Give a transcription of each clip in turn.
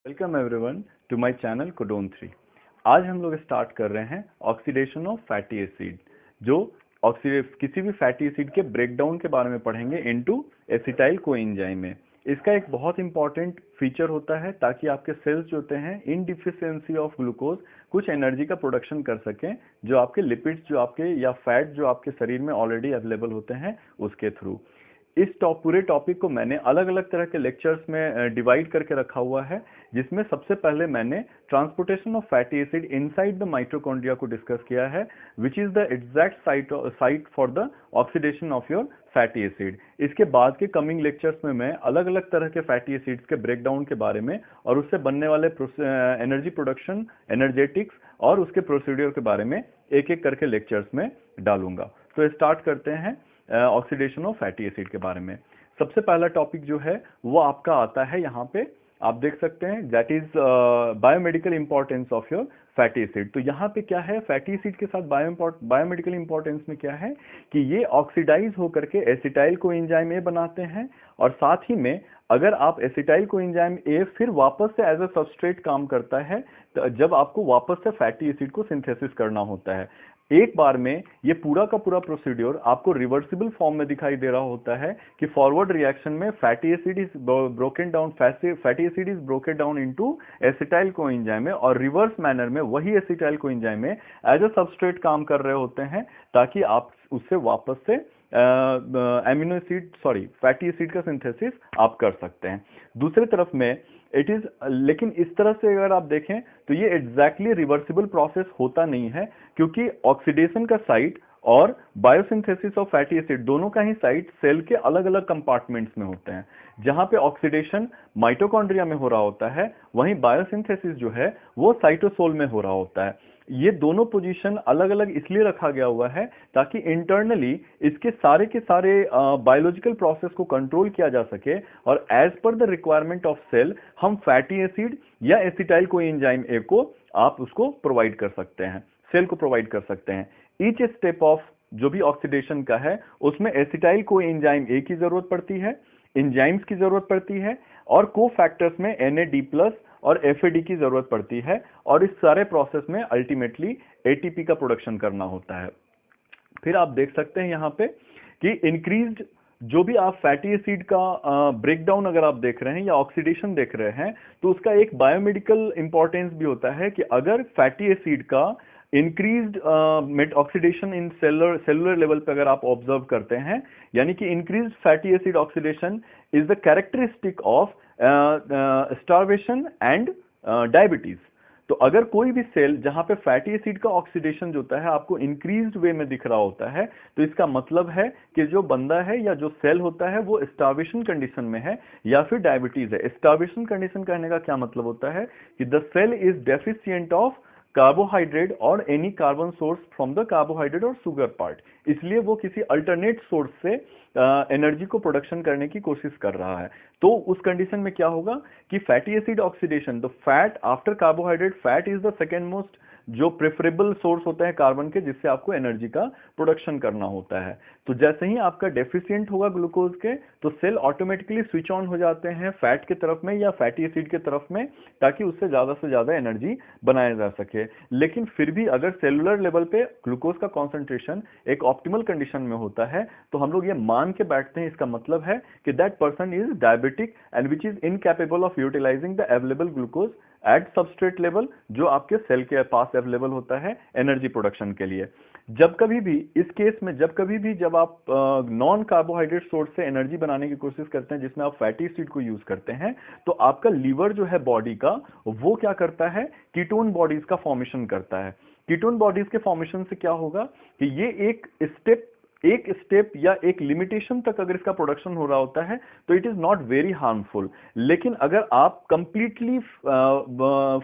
Welcome everyone to my channel codon 3। आज हम लोग स्टार्ट कर रहे हैं ऑक्सीडेशन ऑफ फैटी एसिड। जो किसी भी फैटी एसिड के ब्रेकडाउन के बारे में पढ़ेंगे इनटू एसिटाइल कोएंजाइम में। इसका एक बहुत इंपॉर्टेंट फीचर होता है ताकि आपके सेल्स जो होते हैं इन डिफिशियंसी ऑफ ग्लूकोज कुछ एनर्जी का प्रोडक्शन कर सकें, जो आपके लिपिड्स जो आपके या फैट जो आपके शरीर में ऑलरेडी अवेलेबल होते हैं उसके थ्रू। इस पूरे टॉपिक को मैंने अलग अलग तरह के लेक्चर्स में डिवाइड करके रखा हुआ है, जिसमें सबसे पहले मैंने transportation of fatty acid inside the mitochondria को डिस्कस किया है, which is the exact site for the oxidation of your fatty acid. इसके बाद के कमिंग लेक्चर्स में मैं अलग अलग तरह के फैटी एसिड्स के ब्रेकडाउन के बारे में और उससे बनने वाले एनर्जी प्रोडक्शन, एनर्जेटिक्स और उसके प्रोसीड्यूर के बारे में एक एक करके लेक्चर्स में डालूंगा। तो स्टार्ट करते हैं ऑक्सीडेशन ऑफ फैटी एसिड के बारे में। सबसे पहला टॉपिक जो है वो आपका आता है, यहाँ पे आप देख सकते हैं, that is biomedical importance of your fatty acid. तो यहाँ पे क्या है, फैटी एसिड के साथ बायोमेडिकल इंपॉर्टेंस में क्या है कि ये ऑक्सीडाइज होकर के एसिटाइल कोएंजाइम ए बनाते हैं, और साथ ही में अगर आप एसिटाइल कोएंजाइम ए फिर वापस से एज अ सबस्ट्रेट काम करता है, तो जब आपको वापस से फैटी एसिड को सिंथेसिस करना होता है, एक बार में ये पूरा का पूरा प्रोसीड्यूर आपको रिवर्सिबल फॉर्म में दिखाई दे रहा होता है कि फॉरवर्ड रिएक्शन में fatty acid is broken down into acetyl coenzyme में, और रिवर्स मैनर में वही एसिटाइल कोएंजाइम में एज अ सबस्ट्रेट काम कर रहे होते हैं, ताकि आप उससे वापस से एमिनो एसिड फैटी एसिड का सिंथेसिस आप कर सकते हैं। दूसरी तरफ में लेकिन इस तरह से अगर आप देखें तो ये एग्जैक्टली रिवर्सिबल प्रोसेस होता नहीं है, क्योंकि ऑक्सीडेशन का साइट और बायोसिंथेसिस ऑफ फैटी एसिड दोनों का ही साइट सेल के अलग अलग कंपार्टमेंट्स में होते हैं। जहां पे ऑक्सीडेशन माइटोकॉन्ड्रिया में हो रहा होता है, वहीं बायोसिंथेसिस जो है वो साइटोसोल में हो रहा होता है। ये दोनों पोजीशन अलग अलग इसलिए रखा गया हुआ है ताकि इंटरनली इसके सारे के सारे बायोलॉजिकल प्रोसेस को कंट्रोल किया जा सके, और as per the requirement of cell हम फैटी एसिड या एसिटाइल कोएंजाइम ए को आप उसको प्रोवाइड कर सकते हैं, सेल को प्रोवाइड कर सकते हैं। ईच स्टेप ऑफ जो भी ऑक्सीडेशन का है उसमें एसिटाइल कोएंजाइम ए की जरूरत पड़ती है, एंजाइम्स की जरूरत पड़ती है, और को फैक्टर्स में NAD+ और FAD की जरूरत पड़ती है, और इस सारे प्रोसेस में अल्टीमेटली ATP का प्रोडक्शन करना होता है। फिर आप देख सकते हैं यहाँ पे कि इंक्रीज्ड जो भी आप फैटी एसिड का ब्रेकडाउन अगर आप देख रहे हैं या ऑक्सीडेशन देख रहे हैं, तो उसका एक बायोमेडिकल इंपॉर्टेंस भी होता है कि अगर फैटी एसिड का increased oxidation in cellular level पे अगर आप ऑब्जर्व करते हैं, यानी कि increased fatty acid oxidation is the characteristic of starvation and diabetes. तो अगर कोई भी सेल जहां पे फैटी एसिड का ऑक्सीडेशन जो होता है आपको इंक्रीज्ड वे में दिख रहा होता है, तो इसका मतलब है कि जो बंदा है या जो सेल होता है वो स्टार्वेशन कंडीशन में है या फिर डायबिटीज है। स्टार्वेशन कंडीशन कहने का क्या मतलब होता है कि the cell is deficient of carbohydrate और any carbon source from the carbohydrate और शुगर पार्ट, इसलिए वो किसी अल्टरनेट सोर्स से एनर्जी को प्रोडक्शन करने की कोशिश कर रहा है। तो उस कंडीशन में क्या होगा कि fatty acid oxidation, the fat after carbohydrate, fat is the second most जो प्रेफरेबल सोर्स होता है कार्बन के, जिससे आपको एनर्जी का प्रोडक्शन करना होता है। तो जैसे ही आपका डेफिशिएंट होगा ग्लूकोज के, तो सेल ऑटोमेटिकली स्विच ऑन हो जाते हैं फैट के तरफ में या फैटी एसिड के तरफ में, ताकि उससे ज्यादा एनर्जी बनाया जा सके। लेकिन फिर भी अगर सेलुलर लेवल पे ग्लूकोज का कॉन्सेंट्रेशन एक ऑप्टिमल कंडीशन में होता है, तो हम लोग ये मान के बैठते हैं, इसका मतलब है कि that person is diabetic and which is incapable of utilising the available glucose at substrate level, जो आपके सेल के पास अवेलेबल होता है एनर्जी प्रोडक्शन के लिए। जब कभी भी इस केस में जब आप नॉन कार्बोहाइड्रेट सोर्स से एनर्जी बनाने की कोशिश करते हैं, जिसमें आप फैटी एसिड को यूज करते हैं, तो आपका लीवर जो है बॉडी का, वो क्या करता है, कीटोन बॉडीज का फॉर्मेशन करता है। कीटोन बॉडीज के फॉर्मेशन से क्या होगा कि ये एक स्टेप या एक लिमिटेशन तक अगर इसका प्रोडक्शन हो रहा होता है तो it is not very harmful. लेकिन अगर आप कंप्लीटली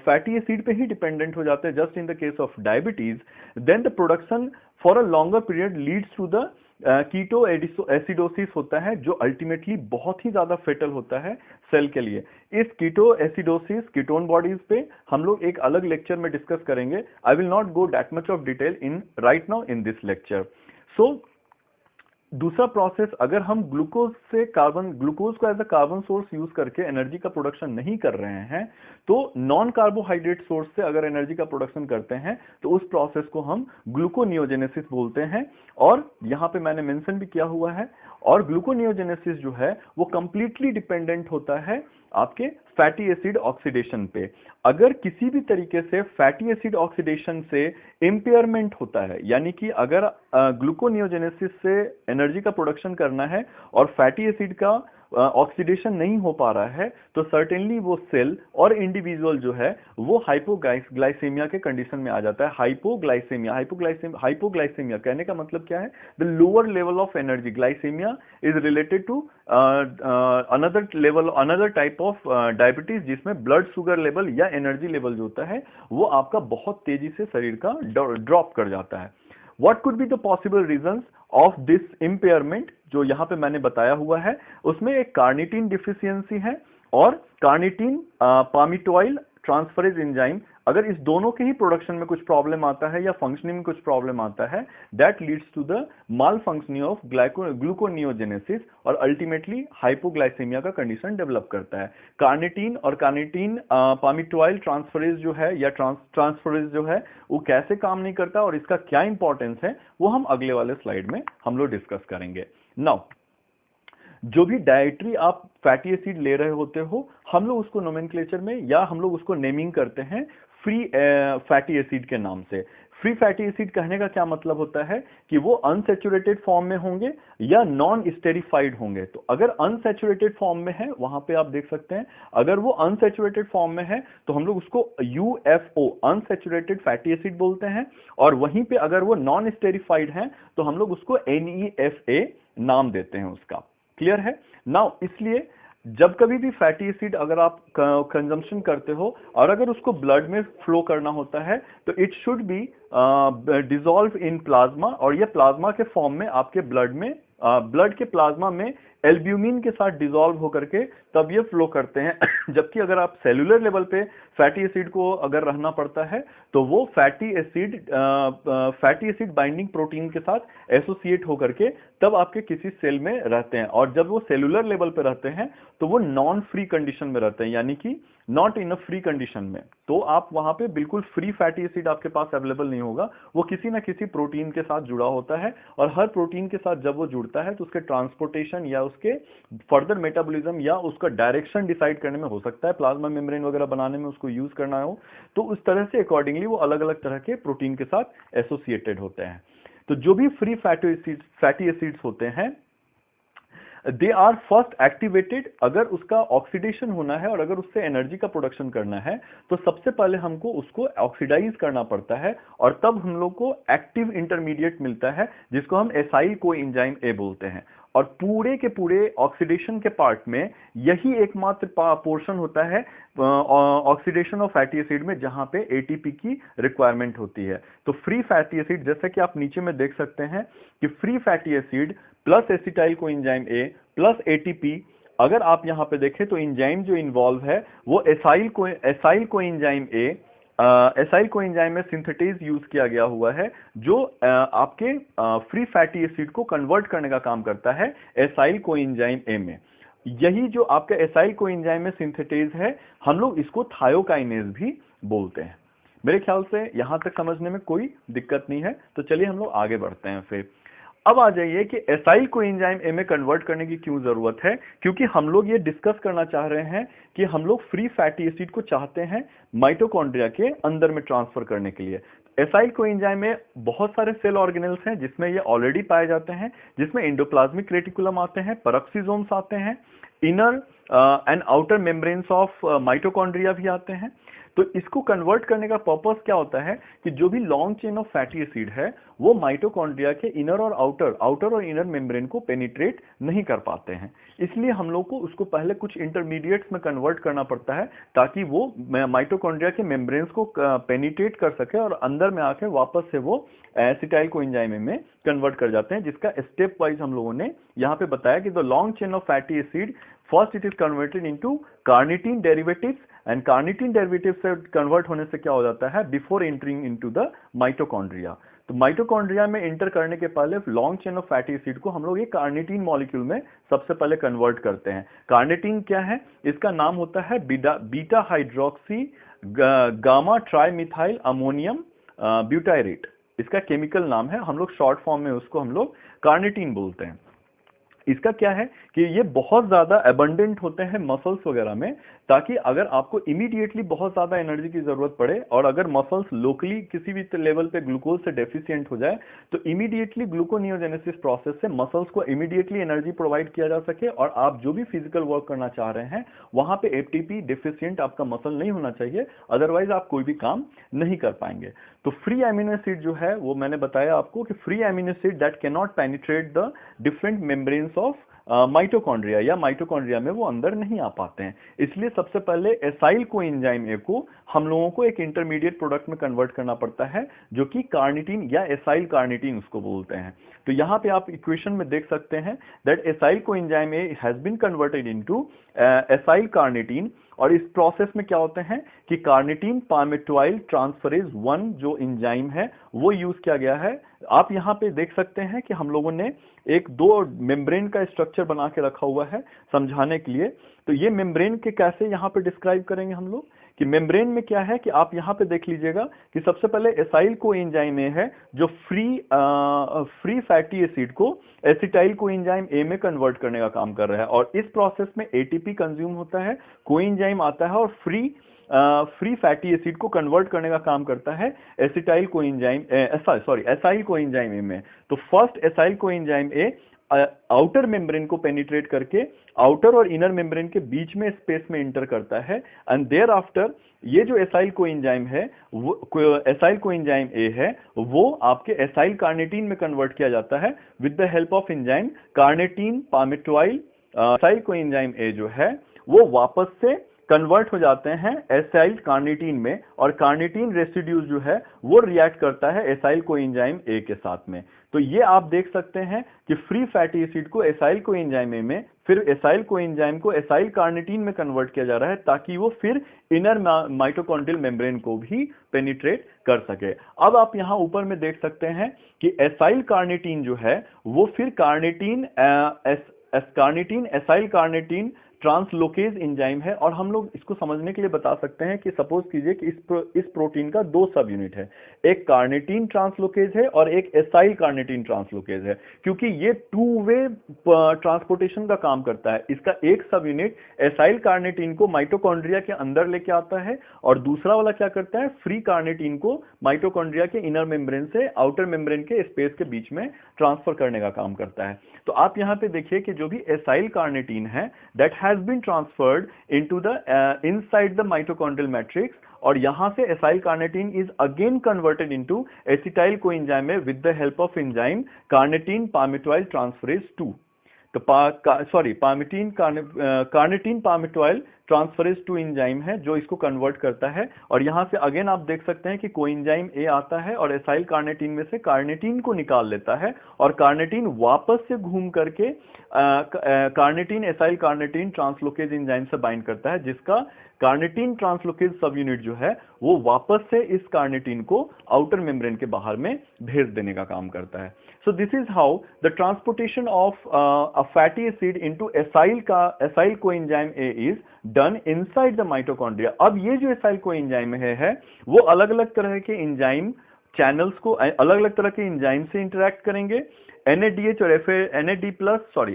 फैटी एसिड पे ही डिपेंडेंट हो जाते हैं, just in the case of diabetes, then the production for a longer period leads to the keto acidosis होता है, जो अल्टीमेटली बहुत ही ज्यादा फेटल होता है सेल के लिए। इस कीटो एसिडोसिस कीटोन बॉडीज पे हम लोग एक अलग लेक्चर में डिस्कस करेंगे। I will not go that much of detail in right now in this lecture. So दूसरा प्रोसेस, अगर हम ग्लूकोज को as a carbon source use करके एनर्जी का प्रोडक्शन नहीं कर रहे हैं, तो नॉन कार्बोहाइड्रेट सोर्स से अगर एनर्जी का प्रोडक्शन करते हैं तो उस प्रोसेस को हम ग्लूकोनियोजेनेसिस बोलते हैं। और यहां पे मैंने मेंशन भी किया हुआ है। और ग्लूकोनियोजेनेसिस जो है वो कंप्लीटली डिपेंडेंट होता है आपके फैटी एसिड ऑक्सीडेशन पे। अगर किसी भी तरीके से फैटी एसिड ऑक्सीडेशन से इंपेयरमेंट होता है, यानी कि अगर ग्लूकोनियोजेनेसिस से एनर्जी का प्रोडक्शन करना है और फैटी एसिड का ऑक्सीडेशन नहीं हो पा रहा है, तो सर्टेनली वो सेल और इंडिविजुअल जो है वो हाइपोग्लाइसेमिया के कंडीशन में आ जाता है। हाइपोग्लाइसेमिया कहने का मतलब क्या है? The lower level of energy. Glycaemia is related to another type of diabetes, जिसमें ब्लड शुगर लेवल या एनर्जी लेवल जो होता है वो आपका बहुत तेजी से शरीर का ड्रॉप कर जाता है। What could be the possible reasons of this impairment? जो यहां पे मैंने बताया हुआ है, उसमें एक कार्निटीन डिफिशियंसी है और कार्निटीन पामिटोइल ट्रांसफरेज एंजाइम, अगर इस दोनों के ही प्रोडक्शन में कुछ प्रॉब्लम आता है या फंक्शनिंग में कुछ प्रॉब्लम आता है, that leads to the malfunctioning of gluconeogenesis और अल्टीमेटली हाइपोग्लाइसेमिया का कंडीशन डेवलप करता है। कार्निटीन और कार्निटीन पामिटोइल ट्रांसफरेज जो है या ट्रांसफरेज जो है वो कैसे काम नहीं करता और इसका क्या इंपॉर्टेंस है, वो हम अगले वाले स्लाइड में हम लोग डिस्कस करेंगे। नाउ, जो भी डाइटरी आप फैटी एसिड ले रहे होते हो, हम लोग उसको नोमेनक्लेचर में या हम लोग उसको नेमिंग करते हैं फ्री फैटी एसिड के नाम से। फ्री फैटी एसिड कहने का क्या मतलब होता है कि वो अनसैचुरेटेड फॉर्म में होंगे या नॉन स्टेरिफाइड होंगे। तो अगर अनसैचुरेटेड फॉर्म में है, वहां पे आप देख सकते हैं, अगर वो अनसैचुरेटेड फॉर्म में है तो हम लोग उसको UFO अनसैचुरेटेड फैटी एसिड बोलते हैं, और वहीं पे अगर वो नॉन स्टेरिफाइड है तो हम लोग उसको NEFA नाम देते हैं उसका। क्लियर है? नाउ, इसलिए जब कभी भी फैटी एसिड अगर आप कंजम्पशन करते हो और अगर उसको ब्लड में फ्लो करना होता है तो it should be dissolve in plasma, और ये प्लाज्मा के फॉर्म में आपके ब्लड के प्लाज्मा में एल्ब्यूमिन के साथ डिसॉल्व होकर के तब ये फ्लो करते हैं। जबकि अगर आप सेलुलर लेवल पे फैटी एसिड को अगर रहना पड़ता है तो वो फैटी एसिड बाइंडिंग प्रोटीन के साथ एसोसिएट होकर के तब आपके किसी सेल में रहते हैं, और जब वो सेलुलर लेवल पे रहते हैं तो वो नॉन फ्री कंडीशन में रहते हैं, यानी कि not in a free condition में। तो आप वहां पे बिल्कुल फ्री फैटी एसिड आपके पास अवेलेबल नहीं होगा, वो किसी ना किसी प्रोटीन के साथ जुड़ा होता है, और हर प्रोटीन के साथ जब वो जुड़ता है तो उसके ट्रांसपोर्टेशन या उसके फर्दर मेटाबॉलिज्म या उसका डायरेक्शन डिसाइड करने में, हो सकता है प्लाज्मा मेम्ब्रेन वगैरह बनाने में उसको यूज करना हो, तो उस तरह से अकॉर्डिंगली वो अलग अलग तरह के प्रोटीन के साथ एसोसिएटेड होते हैं। तो जो भी फ्री फैटी एसिड्स होते हैं, दे आर फर्स्ट एक्टिवेटेड। अगर उसका ऑक्सीडेशन होना है और अगर उससे एनर्जी का प्रोडक्शन करना है तो सबसे पहले हमको उसको ऑक्सीडाइज करना पड़ता है, और तब हम लोग को एक्टिव इंटरमीडिएट मिलता है जिसको हम एसाइल कोएंजाइम ए बोलते हैं। और पूरे के पूरे ऑक्सीडेशन के पार्ट में यही एकमात्र पोर्शन होता है ऑक्सीडेशन ऑफ फैटी एसिड में जहां पे एटीपी की रिक्वायरमेंट होती है। तो फ्री फैटी एसिड, जैसा कि आप नीचे में देख सकते हैं कि free fatty acid plus acetyl coenzyme ए प्लस एटीपी, अगर आप यहां पे देखें तो एंजाइम जो इन्वॉल्व है वो एसाइल कोएंजाइम ए, एसाइल कोएंजाइम में सिंथेटेज यूज किया गया हुआ है जो आपके फ्री फैटी एसिड को कन्वर्ट करने का काम करता है एसाइल कोएंजाइम ए में। यही जो आपका एसाइल कोएंजाइम में सिंथेटेज है, हम लोग इसको थायोकाइनेज भी बोलते हैं। मेरे ख्याल से यहां तक समझने में कोई दिक्कत नहीं है, तो चलिए हम लोग आगे बढ़ते हैं। फिर अब आ जाइए कि एसाइल कोएंजाइम ए में कन्वर्ट करने की क्यों जरूरत है, क्योंकि हम लोग ये डिस्कस करना चाह रहे हैं कि हम लोग फ्री फैटी एसिड को चाहते हैं माइटोकॉन्ड्रिया के अंदर में ट्रांसफर करने के लिए। एसाइल कोएंजाइम में बहुत सारे सेल ऑर्गेनेल्स हैं जिसमें ये ऑलरेडी पाए जाते हैं, जिसमें एंडोप्लाज्मिक रेटिकुलम आते हैं, पेरोक्सिसोम्स आते हैं, inner and outer membranes of mitochondria भी आते हैं। तो इसको कन्वर्ट करने का पर्पस क्या होता है कि जो भी long chain of fatty acid है वो माइटोकॉन्ड्रिया के इनर और आउटर और इनर मेम्ब्रेन को पेनिट्रेट नहीं कर पाते हैं, इसलिए हम लोग को उसको पहले कुछ इंटरमीडिएट्स में कन्वर्ट करना पड़ता है ताकि वो माइटोकॉन्ड्रिया के मेम्ब्रेन्स को पेनिट्रेट कर सके और अंदर में आके वापस से वो एसिटाइल कोएंजाइम में कन्वर्ट कर जाते हैं, जिसका स्टेप वाइज हम लोगों ने यहाँ पे बताया कि the long chain of fatty acid first it is converted into carnitine derivatives, and carnitine derivative से कन्वर्ट होने से क्या हो जाता है before entering into the mitochondria. तो माइटोकॉन्ड्रिया में इंटर करने के पहले long chain of fatty acid को हम लोग ये कार्निटीन मॉलिक्यूल में सबसे पहले कन्वर्ट करते हैं। कार्निटीन क्या है? इसका नाम होता है beta hydroxy gamma trimethyl ammonium butyrate, इसका केमिकल नाम है। हम लोग शॉर्ट फॉर्म में उसको हम लोग कार्निटीन बोलते हैं। इसका क्या है कि ये बहुत ज्यादा अबंडेंट होते हैं मसल्स वगैरह में, ताकि अगर आपको इमीडिएटली बहुत ज्यादा एनर्जी की जरूरत पड़े और अगर मसल्स लोकली किसी भी लेवल पे ग्लूकोज से डेफिशिएंट हो जाए तो इमीडिएटली ग्लूकोनियोजेनेसिस प्रोसेस से मसल्स को इमीडिएटली एनर्जी प्रोवाइड किया जा सके और आप जो भी फिजिकल वर्क करना चाह रहे हैं वहां पे एटीपी डेफिशिएंट आपका मसल नहीं होना चाहिए, अदरवाइज आप कोई भी काम नहीं कर पाएंगे। तो फ्री एमिनो एसिड जो है वो मैंने बताया आपको कि free amino acid that can not penetrate the different membranes of mitochondria या माइटोकॉन्ड्रिया में वो अंदर नहीं आ पाते हैं। इसलिए सबसे पहले एसाइल कोएंजाइम ए को हम लोगों को एक इंटरमीडिएट प्रोडक्ट में कन्वर्ट करना पड़ता है जो कि कार्निटीन या एसाइल कार्निटीन उसको बोलते हैं। तो यहां पे आप इक्वेशन में देख सकते हैं that acyl coenzyme A has been converted into acyl carnitine. और इस प्रोसेस में क्या होते हैं कि कार्निटीन पामेटोइल ट्रांसफरेज 1 जो एंजाइम है वो यूज किया गया है। आप यहां पे देख सकते हैं कि हम लोगों ने एक दो मेम्ब्रेन का स्ट्रक्चर बना के रखा हुआ है समझाने के लिए। तो ये मेम्ब्रेन के कैसे यहां पे डिस्क्राइब करेंगे हम लोग कि मेम्ब्रेन में क्या है कि आप यहां पे देख लीजिएगा कि सबसे पहले एसाइल कोएंजाइम ए है जो फ्री फैटी एसिड को एसिटाइल कोएंजाइम ए में कन्वर्ट करने का काम कर रहा है और इस प्रोसेस में एटीपी कंज्यूम होता है, कोएंजाइम आता है और फ्री फैटी एसिड को कन्वर्ट करने का काम करता है एसिटाइल कोएंजाइम एसाइल कोएंजाइम ए में। तो फर्स्ट एसाइल कोएंजाइम ए आउटर मेम्ब्रेन को पेनिट्रेट करके आउटर और इनर मेम्ब्रेन के बीच में स्पेस में इंटर करता है एंड देयर आफ्टर ये जो एसाइल कोएंजाइम है वो एसाइल कोएंजाइम ए है वो आपके एसाइल कार्निटीन में कन्वर्ट किया जाता है with the help of enzyme carnitine palmitoyl. Acyl coenzyme A जो है वो वापस से कन्वर्ट हो जाते हैं एसाइल कार्निटीन में और कार्निटीन रेसिड्यूज जो है वो रिएक्ट करता है एसाइल कोएंजाइम ए के साथ में। तो ये आप देख सकते हैं कि फ्री फैटी एसिड को एसाइल कोएंजाइम ए में फिर एसाइल कोएंजाइम को एसाइल कार्निटीन में कन्वर्ट किया जा रहा है ताकि वो फिर इनर माइटोकॉन्ड्रियल मेम्ब्रेन को भी पेनिट्रेट कर सके। अब आप यहां ऊपर में देख सकते हैं कि एसाइल कार्निटीन जो है वो फिर carnitine acyl carnitine translocase enzyme है और हम लोग इसको समझने के लिए बता सकते हैं कि सपोज कीजिए कि इस प्रोटीन का दो सब यूनिट है, एक कार्निटीन ट्रांसलोकेज है और एक एसाइल कार्निटीन ट्रांसलोकेज है। क्योंकि ये टू वे ट्रांसपोर्टेशन का काम करता है, इसका एक सब यूनिट एसाइल कार्निटीन को माइटोकॉन्ड्रिया के अंदर लेके आता है और दूसरा वाला क्या करता है फ्री कार्निटीन को माइटोकॉन्ड्रिया के इनर मेम्ब्रेन से आउटर मेम्ब्रेन के स्पेस के बीच में ट्रांसफर करने का काम करता है। तो आप यहां पे देखिए कि जो भी एसाइल कार्निटीन है that has been transferred into the inside the mitochondrial matrix और यहां से acyl carnitine is again converted into acetyl coenzyme with the help of enzyme carnitine palmitoyl transferase 2। तो कार्निटीन पामेटोइल ट्रांसफरेज 2 एंजाइम है जो इसको convert करता है और यहां से अगेन आप देख सकते हैं कि कोएंजाइम ए आता है और एसाइल कार्निटीन में से कार्निटीन को निकाल लेता है और कार्निटीन वापस से घूम करके carnitine acyl carnitine translocase enzyme से बाइंड करता है जिसका कार्निटीन ट्रांसलोकेज सब यूनिट जो है वो वापस से इस कार्निटीन को आउटर मेम्ब्रेन के बाहर में भेज देने का काम करता है। So this is how the transportation of a fatty acid into acyl coenzyme A is done inside the mitochondria। अब ये जो एसाइल कोएंजाइम है वो अलग अलग तरह के एंजाइम चैनल्स को अलग अलग तरह के एंजाइम से इंटरेक्ट करेंगे। NADH और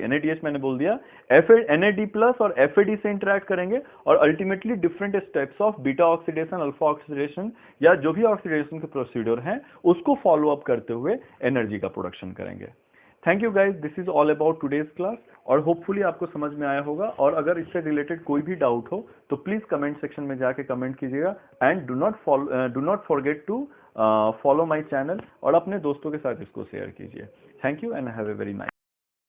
NADH मैंने बोल दिया, NAD प्लस और FAD से इंटरेक्ट करेंगे और ultimately different steps of beta oxidation alpha oxidation या जो भी ऑक्सीडेशन के प्रोसीड्यूर हैं उसको फॉलो अप करते हुए एनर्जी का प्रोडक्शन करेंगे। Thank you guys, this is all about today's class और होपफुली आपको समझ में आया होगा और अगर इससे रिलेटेड कोई भी डाउट हो तो प्लीज कमेंट सेक्शन में जाके कमेंट कीजिएगा and do not forget to follow my channel और अपने दोस्तों के साथ इसको शेयर कीजिए। Thank you and have a very nice